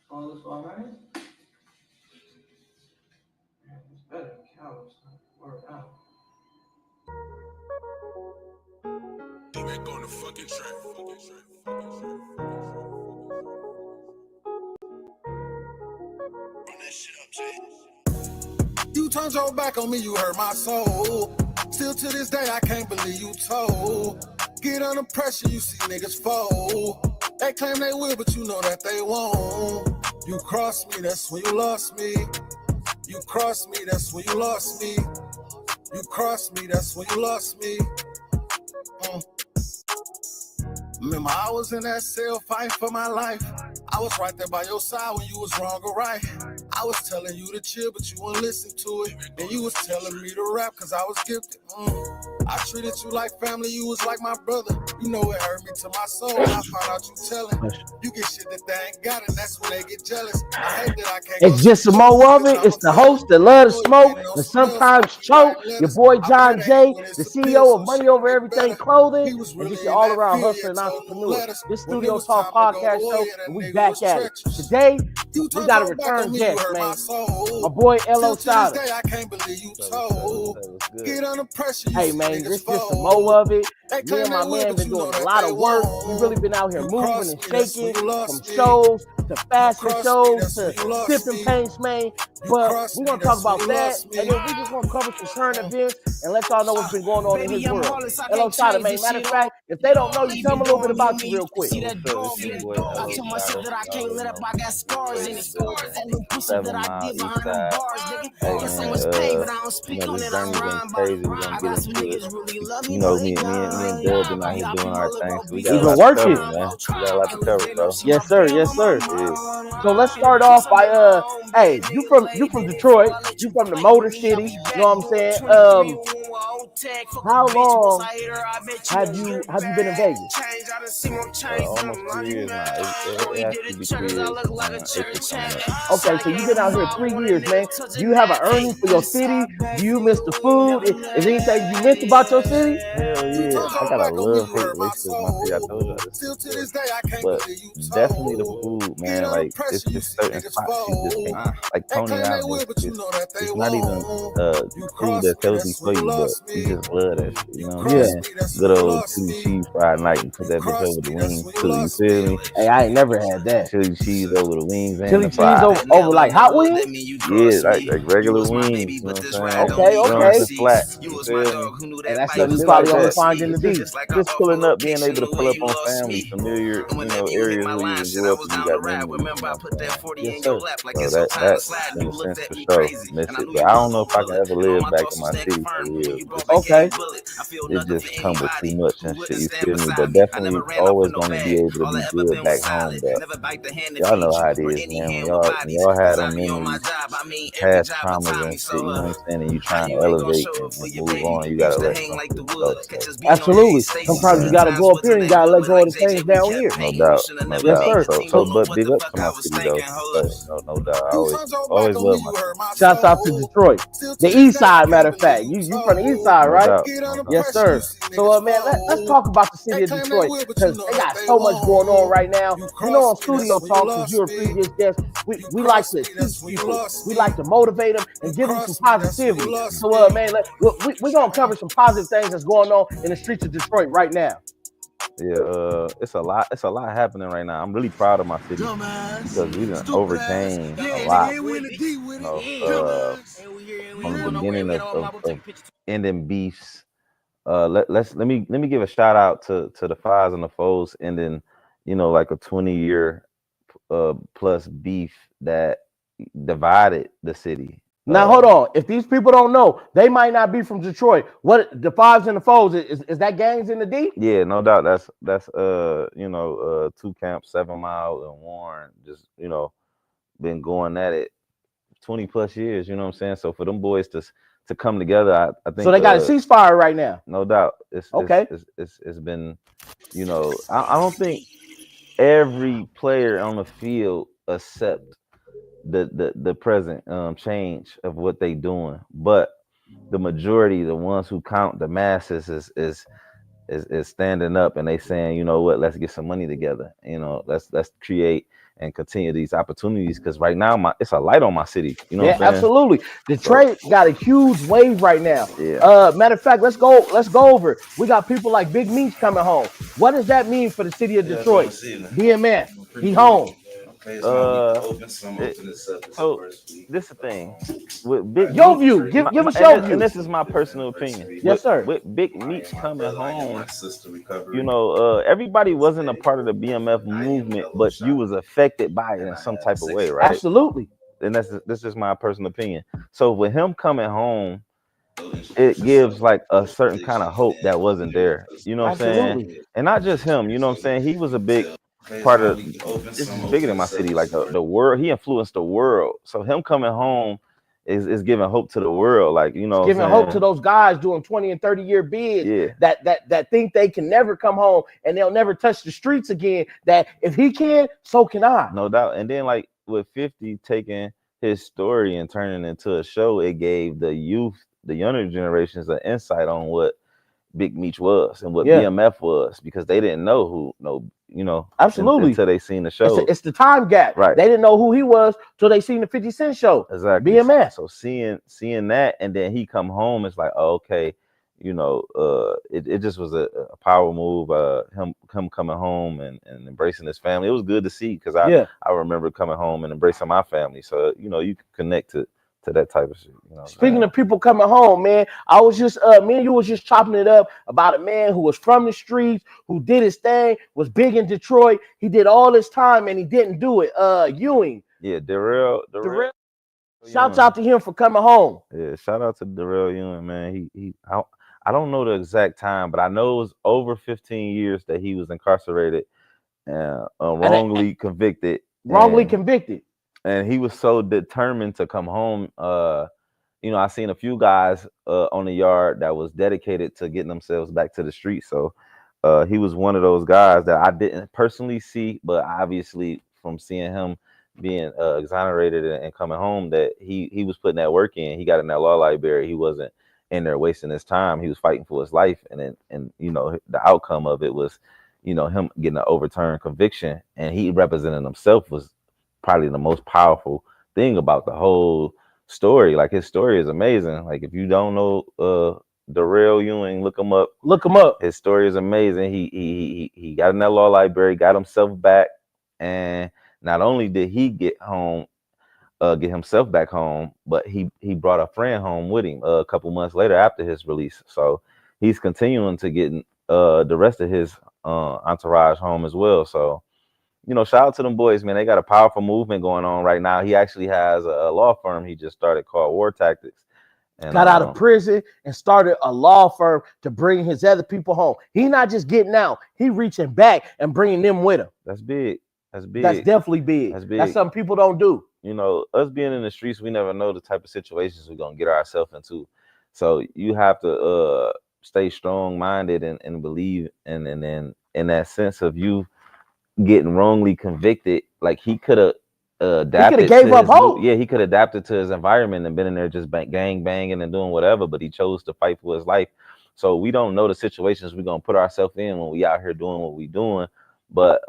All this already? Man, it's better than cows. Word out. Back on the fucking track. Run that shit up, Jay. You turned your back on me, you hurt my soul. Still to this day, I can't believe you told. Get under pressure, you see niggas fold. They claim they will, but you know that they won't. You crossed me, that's when you lost me. You crossed me, that's when you lost me. You crossed me, that's when you lost me. Remember, I was in that cell fighting for my life. I was right there by your side when you was wrong or right. I was telling you to chill, but you wouldn't listen to it. And you was telling me to rap, cause I was gifted. I treated you like family, you was like my brother. You know it hurt me to my soul when I found out you telling. You get shit that they ain't got, and that's when they get jealous. I hate that I can't. It's just some more of it. It's the host that love to smoke and sometimes choke. Your boy John J, the CEO of Money Over Everything Clothing, and just your all-around hustler and entrepreneur. This Studio Talk podcast show, and we back at it. Today, we got a return guest, man. My boy L.O. Shotta. Hey, man, this is just some more of it. Me and my man been doing a lot of work. We really been out here moving and shaking from shows to fashion shows to sipping paints, man. But we're going to talk about that, and then we just going to cover some current events and let y'all know what's been going on in his world. Hello, Shotta, man. Matter of fact, if they don't know you, tell them a little bit about you real quick. I told myself that I can't let up, I got scars in it. All them pussy that I did behind them bars, nigga. Get so much pain, but I don't speak on it, I'm rhyme by. I got some niggas really love me. You know, me and Dub been out here doing our thing. So we got We've been working. Man. We got a lot to cover, bro. Yes, sir. Yes, sir. Yeah. So let's start off by hey, you from Detroit, you from the Motor City, you know what I'm saying? How long have you been in Vegas? Almost 3 years now. It has to be 3 years. Okay, so you've been out here 3 years, man. Do you have an earning for your city? Do you miss the food? Is anything you miss about your city? Hell yeah. I got a love-hate relationship with my city. I told you this. But definitely the food, man. Like, it's just certain spots you just can't. Like Tony Island, it's not even food that's healthy for you, but you just love that shit. You know what I'm saying? Good old chili cheese fried night and put that bitch over the wings too. You feel me? Hey, I ain't never had that. Chili cheese over the wings. Chili cheese over like hot wings? Yeah, like regular wings. You know what I'm saying? Okay. Flat. You feel me? And that's something you probably only find in the deep. Just pulling up, being able to pull up on family, familiar, you know, areas where you can go up and you got memories. Yes, sir. So that's in a sense for sure. Miss it. But I don't know if I can ever live back in my city for real. Okay. It just comes with too much and shit, you feel me? But definitely always going to be able to be good back home. But y'all know how it is, man. When y'all had them memories, past traumas and shit, you know what I'm saying? And you trying to elevate and move on, you got to let some shit go. Absolutely. Sometimes you got to go up here and you got to let go of the things down here. No doubt. Yes, sir. But big up to my city, though. No doubt. I always love my city. Shouts out to Detroit. The east side, matter of fact. You from the east side, right? Yes, sir. So, man, let's talk about the city of Detroit, because they got so much going on right now. You know, on Studio Talk, because you're a previous guest, we like to teach people. We like to motivate them and give them some positivity. So, man, we're going to cover some positive things that's going on in the streets of Detroit right now. Yeah, it's a lot happening right now. I'm really proud of my city because we done overcame a lot. You know, from the beginning of ending beefs. Let me give a shout out to the fives and the foes ending, you know, like a 20-year plus beef that divided the city. Now hold on. If these people don't know, they might not be from Detroit. What the fives and the foes is that gangs in the D? Yeah, no doubt. That's you know, 2 Camps, 7 Mile, and Warren. Just, you know, been going at it 20 plus years. You know what I'm saying? So for them boys to come together, I think. So they got a ceasefire right now. No doubt. It's been, you know, I don't think every player on the field accept the present change of what they doing, but the majority, the ones who count, the masses, is is standing up and they saying, you know what, let's get some money together. You know, let's create and continue these opportunities because right now it's a light on my city. You know what I'm saying? Absolutely. Detroit got a huge wave right now. Yeah. Matter of fact, let's go over it. We got people like Big Meech coming home. What does that mean for the city of Detroit? BMF, he home. So this is the thing with Big Your Meech, view. Give us your view. and this is my personal opinion. Yes, sir. With Big Meech coming home, you know, everybody wasn't a part of the BMF movement, but you was affected by it in some type of way, right? Absolutely. And this is my personal opinion. So with him coming home, it gives like a certain kind of hope that wasn't there. You know what I'm saying? And not just him. You know what I'm saying? He was a big part of this is bigger than my city, like the world. He influenced the world. So him coming home is giving hope to the world, like, you know, it's giving hope to those guys doing 20 and 30-year bids that think they can never come home and they'll never touch the streets again, that if he can, so can I. No doubt. And then like with 50 taking his story and turning into a show, it gave the youth, the younger generations, an insight on what Big Meech was and what BMF was, because they didn't know who absolutely until they seen the show. It's the time gap, right? They didn't know who he was till they seen the 50 Cent show. Exactly. BMF. So seeing that, and then he come home, it's like, oh, okay, you know, it just was a power move. Him coming home and embracing his family. It was good to see, because I remember coming home and embracing my family. So you know, you can connect to that type of shit. You know, speaking of people coming home, man, I was just me and you was just chopping it up about a man who was from the streets, who did his thing, was big in Detroit. He did all this time and he didn't do it. Ewing. Yeah, Darrell. Shouts out to him for coming home. Yeah, shout out to Darrell Ewing, man. I don't know the exact time, but I know it was over 15 years that he was incarcerated and wrongly convicted. Wrongly convicted. And he was so determined to come home. You know, I seen a few guys on the yard that was dedicated to getting themselves back to the street. So he was one of those guys that I didn't personally see, but obviously from seeing him being exonerated and coming home, that he was putting that work in. He got in that law library. He wasn't in there wasting his time. He was fighting for his life. And you know, the outcome of it was, you know, him getting an overturned conviction, and he representing himself was probably the most powerful thing about the whole story. Like, his story is amazing. Like, if you don't know Darrell Ewing, look him up. His story is amazing. He got in that law library, got himself back, and not only did he get himself back home, but he brought a friend home with him a couple months later after his release. So he's continuing to get the rest of his entourage home as well. So, you know, shout out to them boys, man. They got a powerful movement going on right now. He actually has a law firm he just started called War Tactics. And got out of prison and started a law firm to bring his other people home. He's not just getting out. He reaching back and bringing them with him. That's big. That's big. That's definitely big. That's big. That's something people don't do. You know, us being in the streets, we never know the type of situations we're going to get ourselves into. So you have to stay strong-minded and believe. And then in that sense of you getting wrongly convicted, like, he could have adapted. He could have gave up hope. Yeah, he could have adapted to his environment and been in there just gang banging and doing whatever, but he chose to fight for his life. So we don't know the situations we're gonna put ourselves in when we out here doing what we doing. But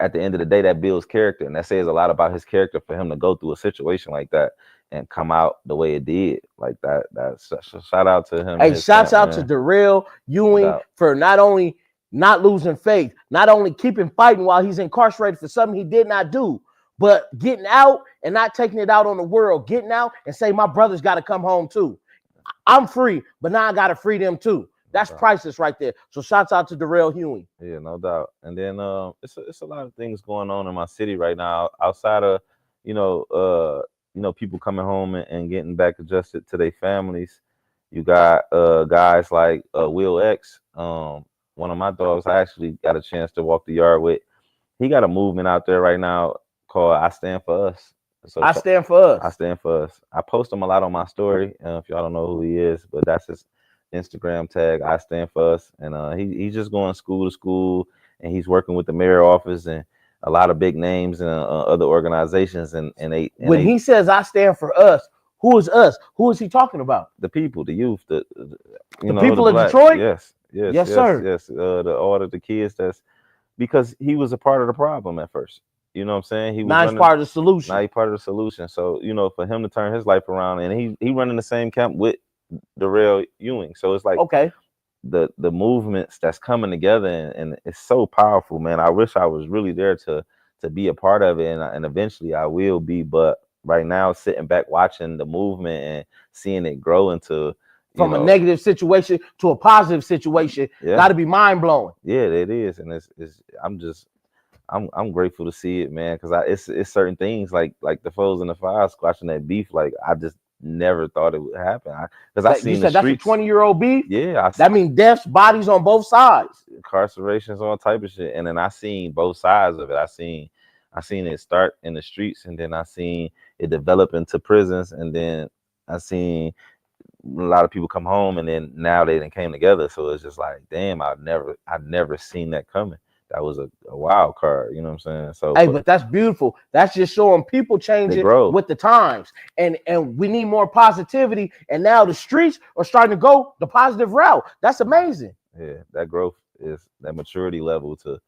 at the end of the day, that builds character, and that says a lot about his character for him to go through a situation like that and come out the way it did. Like that. That's shout out to him. Hey, shouts out to Darrell Ewing for not only not losing faith, not only keeping fighting while he's incarcerated for something he did not do, but getting out and not taking it out on the world, getting out and say, my brother's got to come home too. I'm free, but now I got to free them too. That's priceless right there. So shouts out to Darrell Ewing. Yeah, no doubt. And then it's a lot of things going on in my city right now outside of, you know, people coming home and getting back adjusted to their families. You got guys like Will X, one of my dogs. I actually got a chance to walk the yard with. He got a movement out there right now called I Stand For Us. So I Stand For Us. I Stand For Us. I post him a lot on my story. If y'all don't know who he is, but that's his Instagram tag, I Stand For Us. And he's just going school to school, and he's working with the mayor office and a lot of big names and other organizations. When he says I stand for us, who is us? Who is he talking about? The people, the youth, the people of Detroit. Yes. Yes, sir. yes. All of the kids that's because he was a part of the problem at first. You know what I'm saying? He was Now he's running. part of the Now solution. he's part of the solution. So for him to turn his life around, and he running the same camp with Darrell Ewing. So it's like Okay. the movements that's coming together, and it's so powerful, man. I wish I was really there to be a part of it, and eventually I will be. But right now, sitting back watching the movement and seeing it grow into from a negative situation to a positive situation, got to be mind blowing. Yeah, it is, and I'm grateful to see it, man, because it's certain things like the foes in the fire squashing that beef. Like I just never thought it would happen. Because I seen you said the streets. That's a 20-year-old beef. Yeah, that means deaths, bodies on both sides, incarcerations, all type of shit. And then I seen both sides of it. I seen it start in the streets, and then I seen it develop into prisons, and then I seen a lot of people come home, and then now they done came together. So it's just like, damn, I've never seen that coming. That was a wild card, you know what I'm saying? So hey, but that's beautiful. That's just showing people changing with the times, and we need more positivity. And now the streets are starting to go the positive route. That's amazing. Yeah, that growth is that maturity level to,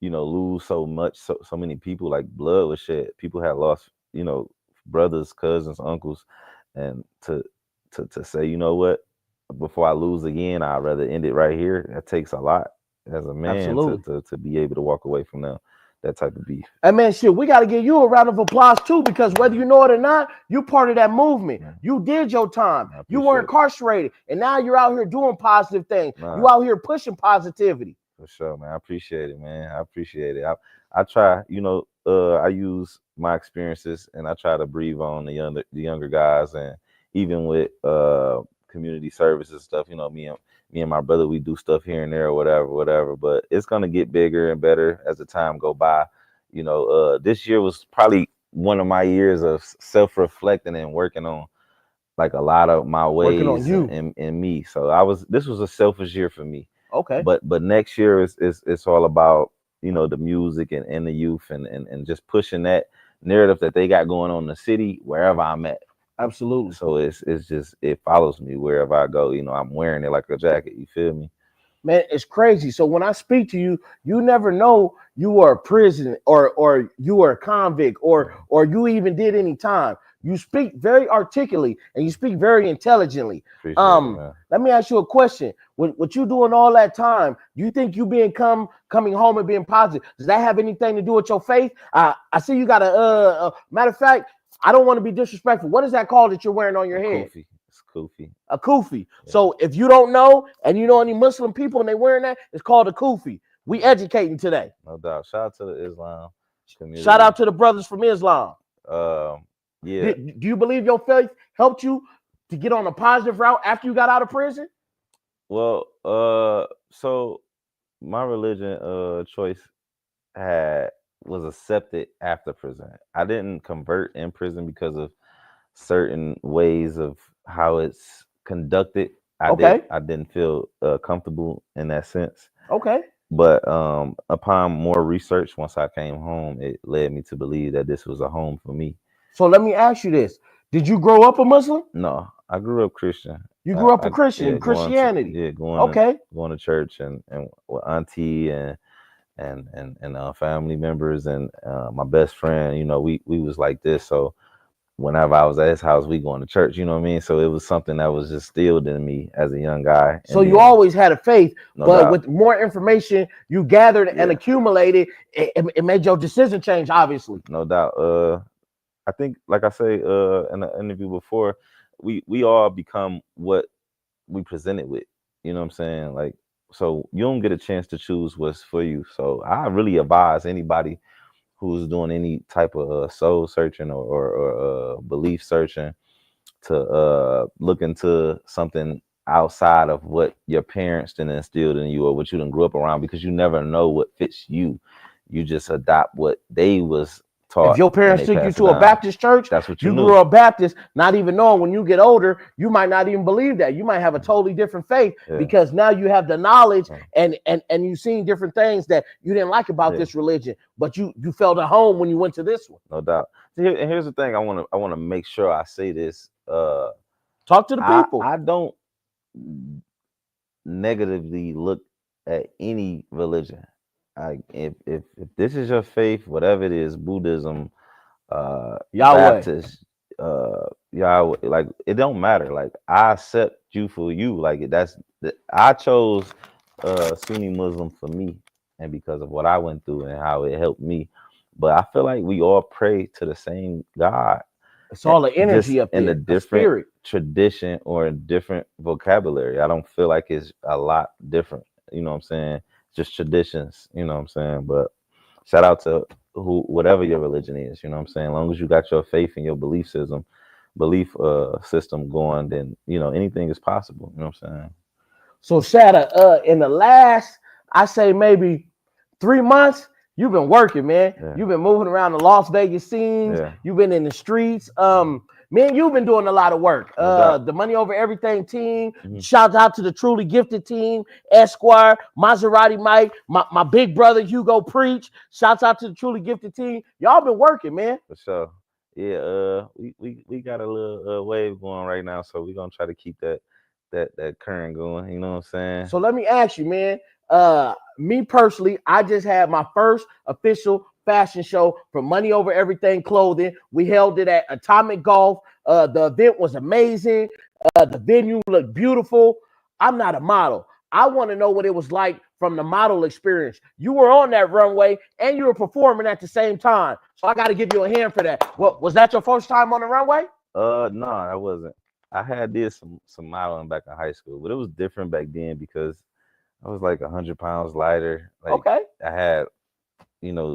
lose so much, so many people, like blood was shed. People had lost, brothers, cousins, uncles, and to say, you know what, before I lose again, I'd rather end it right here. That takes a lot as a man to be able to walk away from that type of beef. Hey man, shit, we got to give you a round of applause too, because whether you know it or not, you're part of that movement. Yeah. You did your time. You were incarcerated, and now you're out here doing positive things. You out here pushing positivity. For sure, man. I appreciate it, man. I appreciate it. I try, I use my experiences, and I try to breathe on the younger guys, and even with community services stuff, me and my brother, we do stuff here and there or whatever, but it's going to get bigger and better as the time go by. This year was probably one of my years of self-reflecting and working on like a lot of my ways and me. So this was a selfish year for me. Okay. But next year it's all about, the music and the youth and just pushing that narrative that they got going on in the city wherever I'm at. Absolutely. So it's just, it follows me wherever I go. I'm wearing it like a jacket. You feel me? Man, it's crazy. So when I speak to you, you never know you were a prison or you were a convict or you even did any time. You speak very articulately and you speak very intelligently. Let me ask you a question. What you doing all that time, do you think you coming home and being positive, does that have anything to do with your faith? I see you got a matter of fact, I don't want to be disrespectful. What is that called that you're wearing on your head? Kufi. It's kufi. A kufi. Yeah. So if you don't know, and you know any Muslim people and they wearing that, it's called a kufi. We educating today. No doubt. Shout out to the Islam community. Shout out to the brothers from Islam. Yeah. Do you believe your faith helped you to get on a positive route after you got out of prison? Well, so my religion choice was accepted after prison. I didn't convert in prison because of certain ways of how it's conducted. I didn't feel comfortable in that sense. Okay. But upon more research, once I came home, it led me to believe that this was a home for me. So let me ask you this. Did you grow up a Muslim? No, I grew up Christian. You grew up a Christian, Christianity. Going to church and with auntie and family members and my best friend, we was like this. So whenever I was at his house, we going to church, you know what I mean? So it was something that was just instilled in me as a young guy. So you always had a faith, but with more information you gathered and accumulated, it made your decision change, obviously. No doubt. I think, like I say in the interview before, we all become what we presented with, you know what I'm saying? Like, so you don't get a chance to choose what's for you. So I really advise anybody who's doing any type of soul searching or belief searching to look into something outside of what your parents then instilled in you or what you done grew up around, because you never know what fits you. You just adopt what they was taught. If your parents took you to a Baptist church, that's what you grew up Baptist, not even knowing when you get older, you might not even believe that. You might have a totally different faith because now you have the knowledge and you've seen different things that you didn't like about this religion, but you felt at home when you went to this one. No doubt. And here's the thing, I want to make sure I say this. Talk to the people. I don't negatively look at any religion. If this is your faith, whatever it is, Buddhism, Yahweh. Baptist, Yahweh, like it don't matter. Like I accept you for you. Like I chose Sunni Muslim for me, and because of what I went through and how it helped me. But I feel like we all pray to the same God, It's all the just energy up in a there, the different spirit. tradition or a different vocabulary. I don't feel like it's a lot different. You know what I'm saying? Just traditions. You know what I'm saying? But shout out to whatever your religion is. You know what I'm saying? As long as you got your faith and your belief system going, then anything is possible. You know what I'm saying? So Shotta, in the last, I say maybe 3 months, you've been working, man. Yeah. You've been moving around the Las Vegas scenes. Yeah. You've been in the streets. Man, you've been doing a lot of work. The Money Over Everything team. Shout out to the Truly Gifted team, Esquire, Maserati Mike, my big brother Hugo Preach. Shouts out to the Truly Gifted team. Y'all been working, man. For sure. Yeah. We got a little wave going right now, so we're gonna try to keep that current going. You know what I'm saying? So let me ask you, man. Me personally, I just had my first official fashion show for Money Over Everything Clothing. We held it at Atomic Golf. The event was amazing. The venue looked beautiful. I'm not a model. I want to know what it was like from the model experience. You were on that runway and you were performing at the same time. So I got to give you a hand for that. What was that your first time on the runway? No, I wasn't. I did some modeling back in high school, but it was different back then because I was like 100 pounds lighter. Like, okay. I had,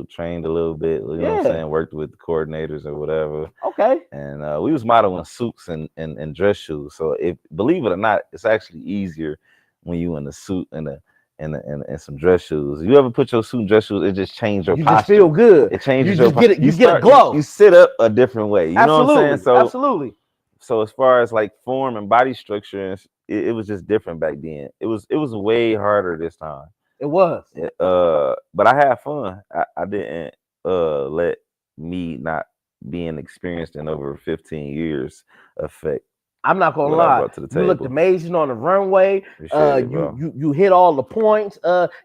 trained a little bit. You know what I'm saying? Worked with coordinators or whatever. Okay. And we was modeling suits and dress shoes. So believe it or not, it's actually easier when you in a suit and some dress shoes. You ever put your suit and dress shoes? It just changed your posture. You just feel good. It changes your posture. You get a glow. You sit up a different way. You know what I'm saying? So absolutely. So as far as like form and body structure, it was just different back then. It was way harder this time. It was. But I had fun. I didn't let me not being experienced in over 15 years affect. I'm not gonna lie. You looked amazing on the runway. You hit all the points.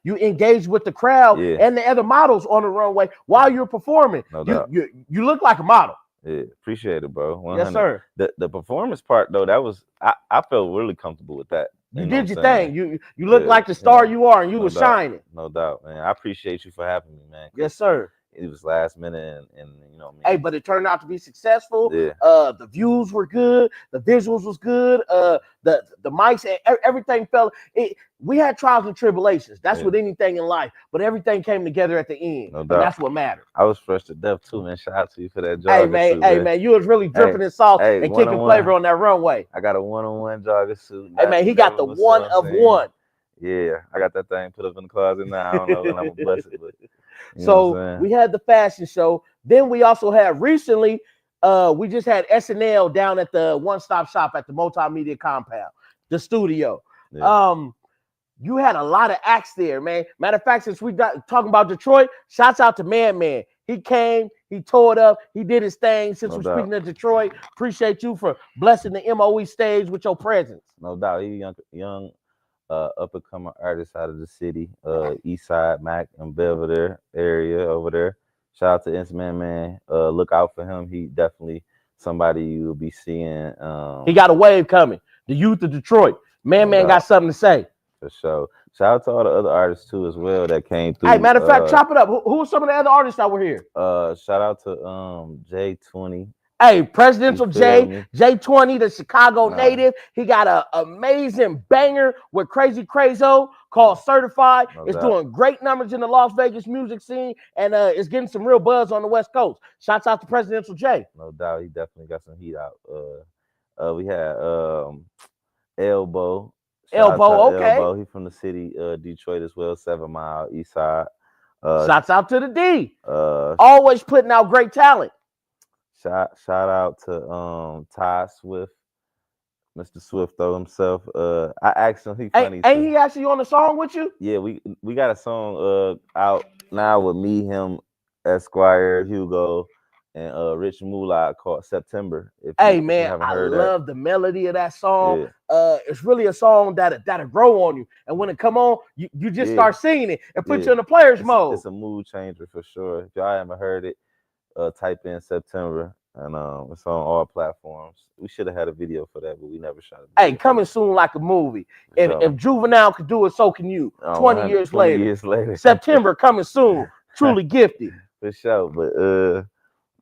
You engaged with the crowd and the other models on the runway while you're performing. No doubt. You look like a model. Yeah, appreciate it, bro. 100. Yes, sir. The performance part though, that was I felt really comfortable with that. You did your thing. You look like the star you are, and you were shining. No doubt, man. I appreciate you for having me, man. Yes, sir. It was last minute, and Hey, but it turned out to be successful. Yeah. The views were good. The visuals was good. The mics, everything felt. We had trials and tribulations. That's with anything in life, but everything came together at the end. No doubt. And that's what mattered. I was fresh to death too, man. Shout out to you for that jogger suit. Hey, man, you was really dripping in sauce and kicking flavor on that runway. I got a one-on-one jogger suit. Hey, man, he got the one of one. Yeah, I got that thing put up in the closet now. I don't know when I'm gonna bless it, but so we had the fashion show. Then we also had recently, we just had SNL down at the one-stop shop at the multimedia compound, the studio. Yeah. You had a lot of acts there, man. Matter of fact, since we got talking about Detroit, shouts out to Man. He came, he tore it up, he did his thing. Since we're speaking of Detroit, appreciate you for blessing the MOE stage with your presence. No doubt, he young up and coming artist out of the city, East Side, Mac and Belvedere area over there. Shout out to Instrument Man. Look out for him. He definitely somebody you will be seeing. He got a wave coming. The youth of Detroit. Man got something to say. For sure. Shout out to all the other artists too as well that came through. Hey, matter of fact, chop it up. Who are some of the other artists that were here? Shout out to J20. Hey, Presidential J20, the Chicago native. He got an amazing banger with Crazy Crazo called Certified. It's doing great numbers in the Las Vegas music scene, and it's getting some real buzz on the West Coast. Shouts out to Presidential J. No doubt, he definitely got some heat out. We had Elbow. Okay. Elbow. He from the city, Detroit as well, 7 Mile, East Side. Shouts out to the D. Always putting out great talent. Shout out to Ty Swift, Mr. Swift though himself. I asked him, he funny. Ain't he actually on the song with you? Yeah, we got a song out now with me, him, Esquire, Hugo, and Rich Moolah called September. If Hey you man, haven't I heard love the melody of that song. Yeah. It's really a song that'll grow on you, and when it come on, you just Yeah. start singing it and put Yeah. you in the player's it's, mode. it's a mood changer for sure. If y'all haven't heard it, type in September, and it's on all platforms. We should have had a video for that, but we never shot a video. Hey, coming soon like a movie. For sure. If Juvenile could do it, so can you. 20 years later. September coming soon. Truly gifted. For sure. But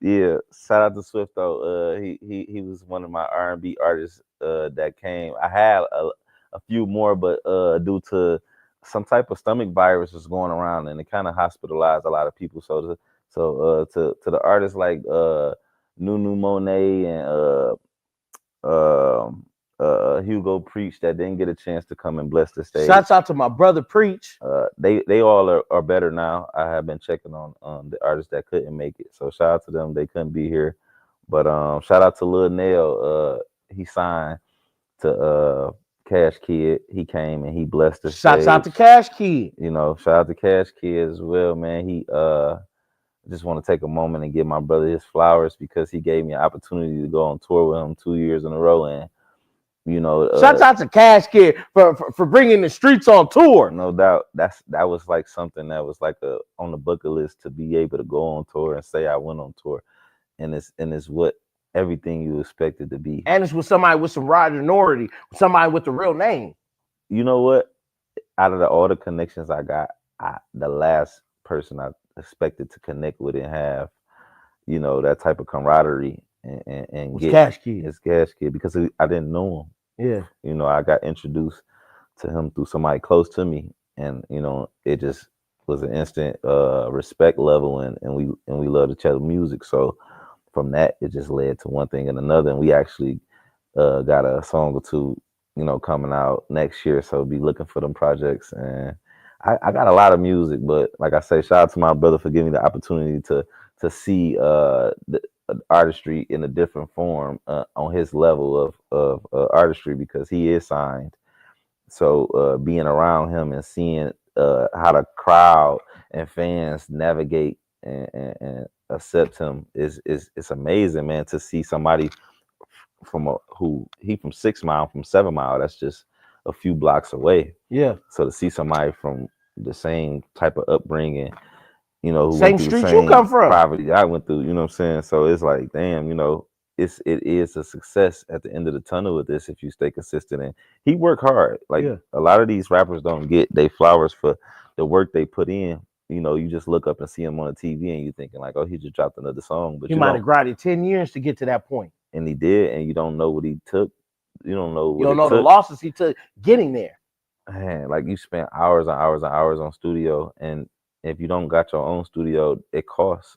yeah, shout out to Swift though. He was one of my R&B artists that came. I had a few more, but due to some type of stomach virus was going around, and it kind of hospitalized a lot of people. So to the artists like Nunu Monet and Hugo Preach that didn't get a chance to come and bless the stage. Shouts out to my brother Preach. They all are better now. I have been checking on the artists that couldn't make it. So shout out to them. They couldn't be here. But shout out to Lil Nail. He signed to Cash Kid. He came and he blessed the stage. Shouts out to Cash Kid. You know, shout out to Cash Kid as well, man. He just want to take a moment and give my brother his flowers because he gave me an opportunity to go on tour with him 2 years in a row. And you know, shouts out to Cash Kid for bringing the streets on tour. No doubt, that was like something that was like on the bucket list to be able to go on tour and say I went on tour, and it's what everything you expected to be. And it's with somebody with some rinority, somebody with the real name. You know what? Out of all the connections I got, the last person I expected to connect with and have, you know, that type of camaraderie and get Cash Kid. It's Cash Kid because I didn't know him. Yeah, you know, I got introduced to him through somebody close to me, and you know, it just was an instant respect level, and we loved each other's music. So from that, it just led to one thing and another, and we actually got a song or two, you know, coming out next year. So be looking for them projects, and I got a lot of music, but like I say, shout out to my brother for giving me the opportunity to see the artistry in a different form on his level of artistry because he is signed. So being around him and seeing how the crowd and fans navigate and accept him is amazing, man. To see somebody from from 6 Mile, from 7 Mile, that's just a few blocks away. Yeah. So to see somebody from the same type of upbringing, you know, who same street you come from, poverty I went through, you know what I'm saying? So it's like, damn, you know, it is a success at the end of the tunnel with this if you stay consistent. And he worked hard. Like a lot of these rappers don't get they flowers for the work they put in. You know, you just look up and see him on the TV and you're thinking like, oh, he just dropped another song. But he might have grinded 10 years to get to that point. And he did, and you don't know what he took. You don't know what you don't know the losses he took getting there. Man, like you spent hours and hours and hours on studio, and if you don't got your own studio, it costs.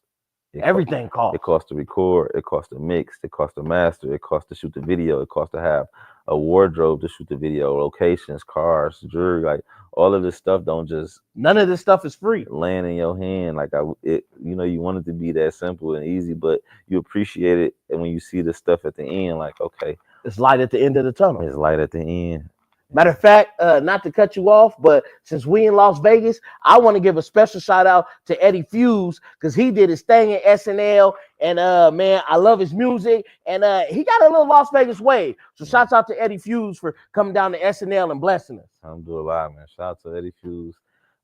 Everything costs. It costs to record, it costs to mix, it costs to master, it costs to shoot the video, it costs to have a wardrobe to shoot the video, locations, cars, jewelry, like all of this stuff don't just. None of this stuff is free. Land in your hand, like you know, you want it to be that simple and easy, but you appreciate it, and when you see the stuff at the end, like okay, it's light at the end of the tunnel. It's light at the end. Matter of fact, not to cut you off, but since we in Las Vegas, I want to give a special shout out to Eddie Fuse because he did his thing at SNL, and man, I love his music, and he got a little Las Vegas wave. So shouts out to Eddie Fuse for coming down to SNL and blessing us. I'm doing a lot, man. Shout out to Eddie Fuse.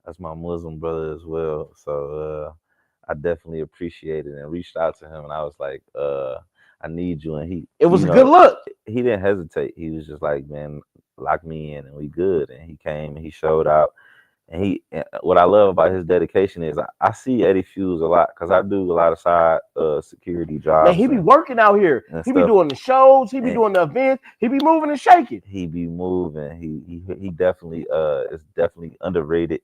That's my Muslim brother as well. So I definitely appreciate it and reached out to him, and I was like, I need you, and it was a good look. He didn't hesitate. He was just like, man, lock me in and we good. And he came and he showed out. And what I love about his dedication is I see Eddie Fuse a lot because I do a lot of side security jobs. Man, he be working out here. He be doing the shows. He be doing the events. He be moving and shaking. He be moving. He definitely is definitely underrated.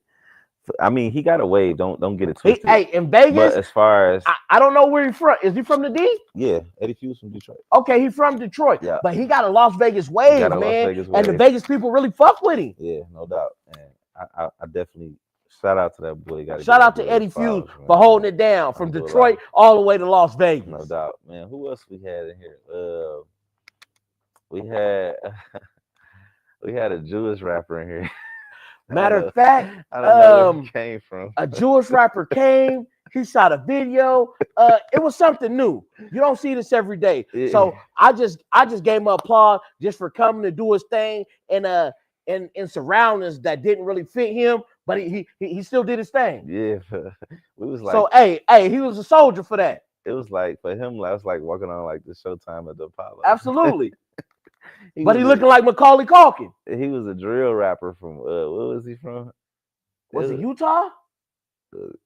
I mean, he got a wave. Don't get it twisted. Hey, in Vegas, but as far as I don't know where he's from. Is he from the D? Yeah, Eddie Fuse from Detroit. Okay, he's from Detroit. Yeah, but he got a Las Vegas wave, man. And the Vegas people really fuck with him. Yeah, no doubt. And I definitely shout out to that boy. Shout out to Eddie Fuse for holding it down from Detroit all the way to Las Vegas. No doubt, man. Who else we had in here? We had a Jewish rapper in here. Matter of fact, I don't know where he came from. A Jewish rapper came. He shot a video. It was something new. You don't see this every day. So I just gave him applause just for coming to do his thing in surroundings that didn't really fit him, but he still did his thing. Yeah, we was like, so hey, he was a soldier for that. It was like for him, I was like walking on like the Showtime at the Apollo. Absolutely. But he looking like Macaulay Culkin. He was a drill rapper from where was he from? Was it Utah?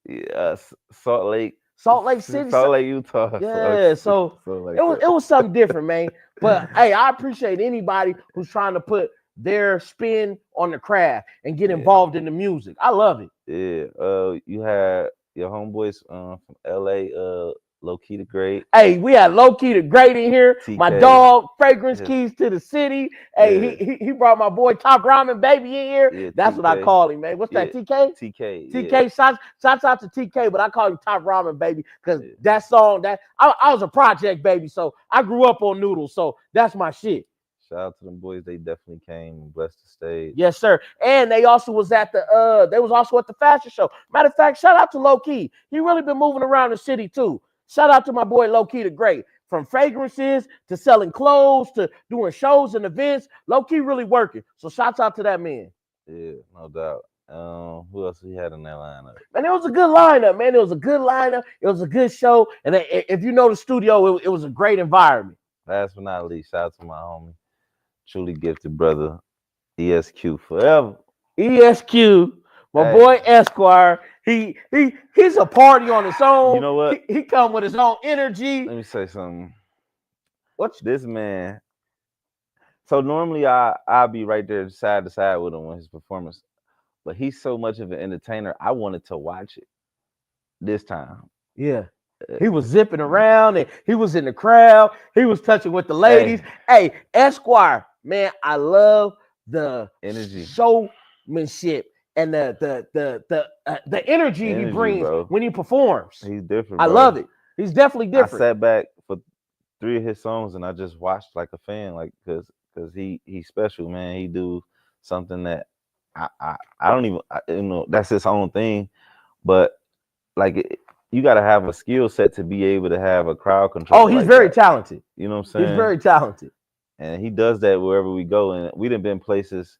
Yeah, Salt Lake City, Salt Lake, Utah. Yeah, so it was something different, man. But hey, I appreciate anybody who's trying to put their spin on the craft and get involved in the music. I love it. Yeah. You had your homeboys from LA, Low Key the Great. Hey, we had Low Key the Great in here. TK. My dog, Fragrance Keys to the City. Hey, he brought my boy Top Ramen Baby in here. Yeah, that's TK. What I call him, man. What's that, TK? TK. Shouts out to TK, but I call him Top Ramen Baby because that song, I was a project baby, so I grew up on noodles, so that's my shit. Shout out to them boys. They definitely came and blessed the stage. Yes, sir. And they also was at they was also at the fashion show. Matter of fact, shout out to Low Key. He really been moving around the city too. Shout out to my boy Low Key the Great. From fragrances to selling clothes to doing shows and events, Low Key really working. So shouts out to that man. Yeah, no doubt. Who else we had in that lineup? Man, it was a good lineup, man. It was a good lineup. It was a good show. And if you know the studio, it was a great environment. Last but not least, shout out to my homie, truly gifted brother, ESQ forever. ESQ, my boy Esquire. He's a party on his own. You know what? He come with his own energy. Let me say something. This man? So normally I'll be right there side to side with him on his performance, but he's so much of an entertainer. I wanted to watch it this time. Yeah. He was zipping around and he was in the crowd. He was touching with the ladies. Hey, Esquire, man, I love the energy, showmanship, and the energy he brings, bro, when he performs. He's different. I love it. He's definitely different. I sat back for 3 of his songs and I just watched like a fan, like because he's special, man. He do something that I don't even that's his own thing, but like you got to have a skill set to be able to have a crowd control. Oh, he's very talented. You know what I'm saying? He's very talented. And he does that wherever we go. And we done been places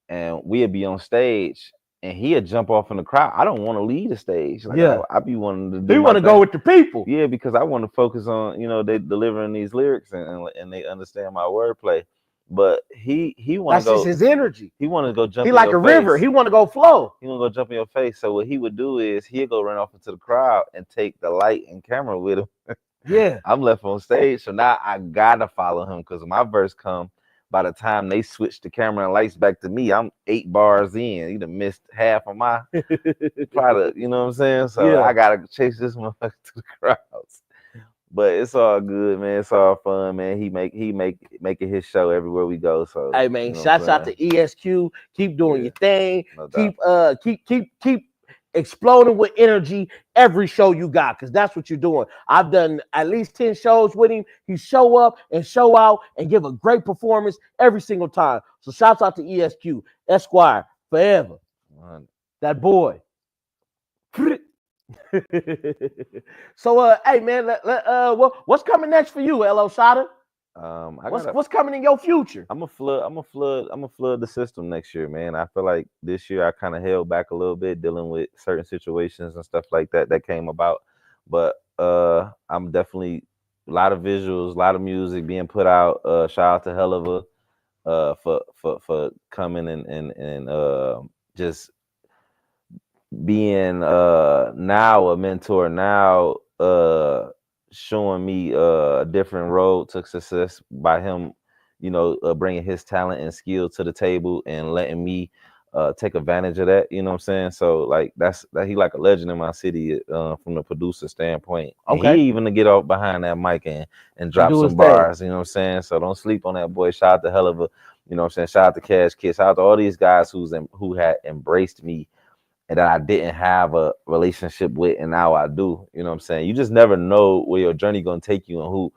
and we'd be on stage and he'd jump off in the crowd. I don't want to lead the stage. Like, I be wanting to do you want to go with the people. Yeah, because I want to focus on, they delivering these lyrics and they understand my wordplay. But he want to go. That's just his energy. He want to go jump. He like a river. He want to go flow. He want to go jump in your face. So what he would do is he'd go run off into the crowd and take the light and camera with him. Yeah, I'm left on stage, so now I gotta follow him because my verse come. By the time they switch the camera and lights back to me, I'm 8 bars in. He done missed half of my product. You know what I'm saying? So I gotta chase this motherfucker to the crowds. But it's all good, man. It's all fun, man. He making his show everywhere we go. So hey, man, shouts out to ESQ. Keep doing your thing. No keep exploding with energy every show you got, because that's what you're doing. I've done at least 10 shows with him. He show up and show out and give a great performance every single time. So shouts out to ESQ, Esquire, forever. That boy. So hey man, what's coming next for you, L.O. Shotta? What's coming in your future? I'm a flood the system next year, man. I feel like this year I kind of held back a little bit dealing with certain situations and stuff like that came about. But I'm definitely a lot of visuals, a lot of music being put out. Shout out to Hell of for coming and just being now a mentor, now showing me a different road to success by him, bringing his talent and skill to the table and letting me take advantage of that. You know what I'm saying? So like that he like a legend in my city from the producer standpoint. Okay. And he even to get off behind that mic and drop some bars. You know what I'm saying? So don't sleep on that boy. Shout out to Hell of a, you know what I'm saying? Shout out to Cash Kid. Shout out to all these guys who had embraced me and that I didn't have a relationship with, and now I do. You know what I'm saying? You just never know where your journey gonna take you and who,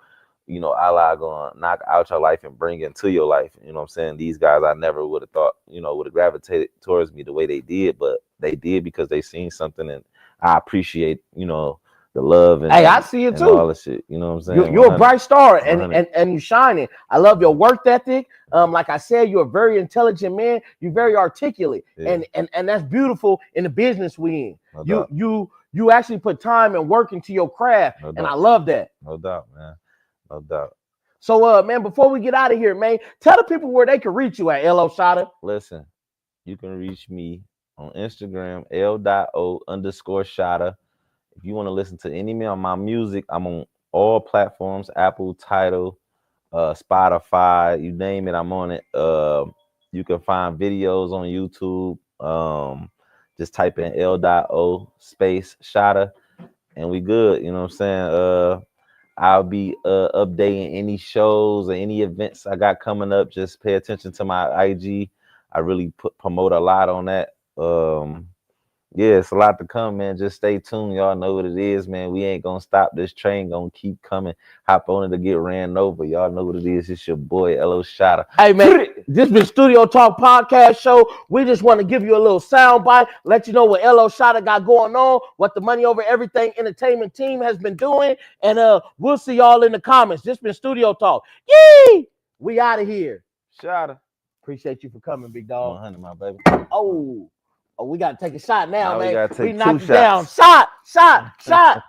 Allah gonna knock out your life and bring into your life. You know what I'm saying? These guys I never would have thought, would have gravitated towards me the way they did, but they did because they seen something, and I appreciate, you know, the love and Hey, I see it and too. all the shit. You know what I'm saying? You're a bright star, and 100. you shining. I love your work ethic. Like I said, you're a very intelligent man. You're very articulate, Yeah. and that's beautiful in the business we in. No doubt. You actually put time and work into your craft, No and doubt. I love that. No doubt, man. No doubt. So, man, before we get out of here, man, tell the people where they can reach you at, L.O. Shotta. Listen, you can reach me on Instagram, L.O_Shotta. If you want to listen to any of my music, I'm on all platforms, Apple, Tidal, Spotify, you name it, I'm on it. You can find videos on YouTube. Just type in L.O_Shotta, and we good. You know what I'm saying? I'll be updating any shows or any events I got coming up. Just pay attention to my IG. I really promote a lot on that. Yeah, it's a lot to come, man. Just stay tuned. Y'all know what it is, man. We ain't gonna stop. This train gonna keep coming. Hop on it to get ran over. Y'all know what it is. It's your boy, L.O. Shotta. Hey, man, this been Studio Talk Podcast Show. We just want to give you a little sound bite, let you know what L.O. Shotta got going on, what the Money Over Everything entertainment team has been doing, and we'll see y'all in the comments. This been Studio Talk. Yee! We out of here. Shotta. Appreciate you for coming, big dog. 100, my baby. Oh, we got to take a shot now, Now man. we gotta take knocked two it down. shots. Shot.